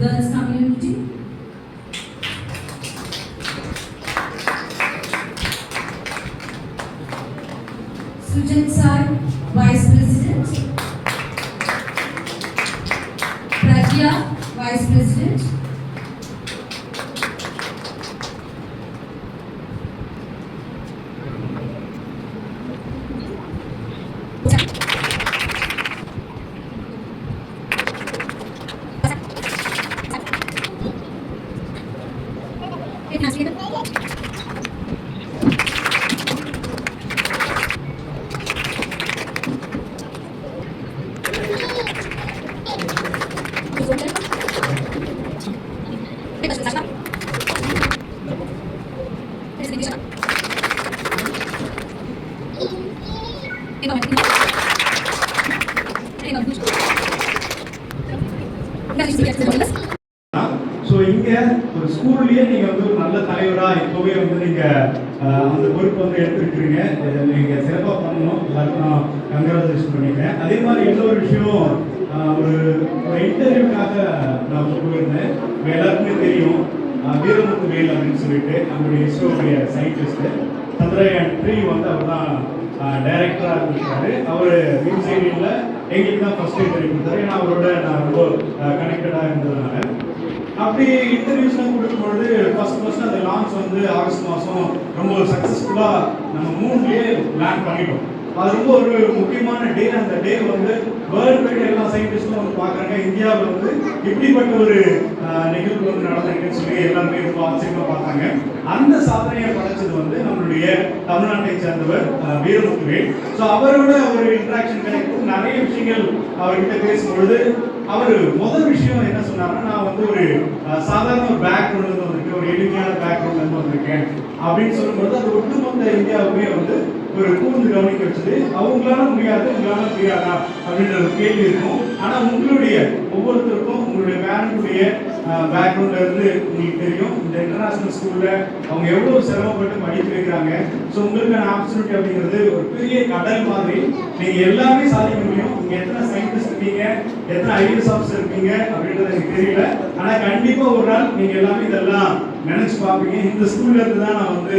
girls community. Sujan Sir, Vice President. Pragya, Vice President. So இங்கே ஒரு ஸ்கூல்லேயே நீங்கள் வந்து ஒரு நல்ல தலைவராக இப்போவே வந்து நீங்கள் அந்த பொறுப்பு வந்து எடுத்துருக்கிறீங்க. இதை நீங்கள் சிறப்பாக பண்ணணும். எல்லாருக்கும் நான் கங்க்ராச்சுலேஷன் பண்ணிக்கிறேன். அதே மாதிரி இன்னொரு விஷயம், ஒரு இன்டர்வியூக்காக நான் போயிருந்தேன். எல்லாருக்குமே தெரியும் வீரமுத்து வேல் அப்படின்னு சொல்லிட்டு நம்மளுடைய இஸ்ரோடைய சயின்டிஸ்ட்டு சந்திரயான் 3 வந்து அவர் தான் டைரக்டராக இருந்திருக்காரு. அவர் மியூசியமில் எங்களுக்கு தான் ஃபர்ஸ்ட் இன்டர்வியூ கொடுத்தாரு. ஏன்னா அவரோட நான் ரொம்ப கனெக்டடாக இருந்ததுனால அப்படி இன்டர்வியூஸ்லாம் கொடுக்கும்பொழுது ஃபர்ஸ்ட் அந்த லான்ச் வந்து ஆகஸ்ட் மாதம் ரொம்ப சக்ஸஸ்ஃபுல்லாக நம்ம 3லயே லேண்ட் பண்ணிட்டோம். அது ரொம்ப ஒரு முக்கியமான டே. அந்த டே வந்து வேர்ல்டு வைடு எல்லா சயின்டிஸ்டும் வந்து பார்க்குறாங்க. இந்தியாவில் வந்து இப்படிப்பட்ட ஒரு நிகழ்வு வந்து நடந்திருக்குன்னு சொல்லி எல்லாருமே ரொம்ப ஆச்சரியமாக பார்த்தாங்க. அந்த சாதனையை படைச்சது வந்து நம்மளுடைய தமிழ்நாட்டை சேர்ந்தவர் வீரமுத்து வேல். ஸோ அவரோட ஒரு இன்ட்ராக்ஷன் கிடைக்கும். நிறைய விஷயங்கள் அவர்கிட்ட பேசும்பொழுது அவர் முதல் விஷயம் என்ன சொன்னார்னா, நான் வந்து ஒரு சாதாரண ஒரு பேக்ரவுண்ட்லேருந்து வந்திருக்கேன், ஒரு எளிமையான பேக்ரவுண்ட்லேருந்து வந்திருக்கேன் அப்படின்னு சொல்லும்போது அது ஒட்டுமொத்த இந்தியாவுமே வந்து ஒரு கூர்ந்து கவனிக்க வச்சது. அவங்களால முடியாது, உங்களால முடியாதா அப்படின்ற ஒரு கேள்வி இருக்கும். ஆனால் உங்களுடைய ஒவ்வொருத்தருக்கும் உங்களுடைய பேரண்ட்டுடைய பேக்ரவுண்ட்ல இருந்து உங்களுக்கு தெரியும் இந்த இன்டர்நேஷனல் ஸ்கூல்ல அவங்க எவ்வளவு சிரமப்பட்டு படிக்க வைக்கிறாங்க. ஸோ உங்களுக்கான ஆப்பர்ச்சுனிட்டி அப்படிங்கிறது ஒரு பெரிய கடல் மாதிரி. நீங்க எல்லாமே சாதிக்க முடியும். நீங்க எத்தனை சயின்டிஸ்ட் இருக்கீங்க, எத்தனை ஐஏஎஸ் ஆஃபீஸர் இருக்கீங்க அப்படின்றது எனக்கு தெரியல. ஆனா கண்டிப்பா ஒரு நாள் நீங்க எல்லாமே இதெல்லாம் நினைச்சு பார்ப்பீங்க. இந்த ஸ்கூல்ல இருந்து தான் நான் வந்து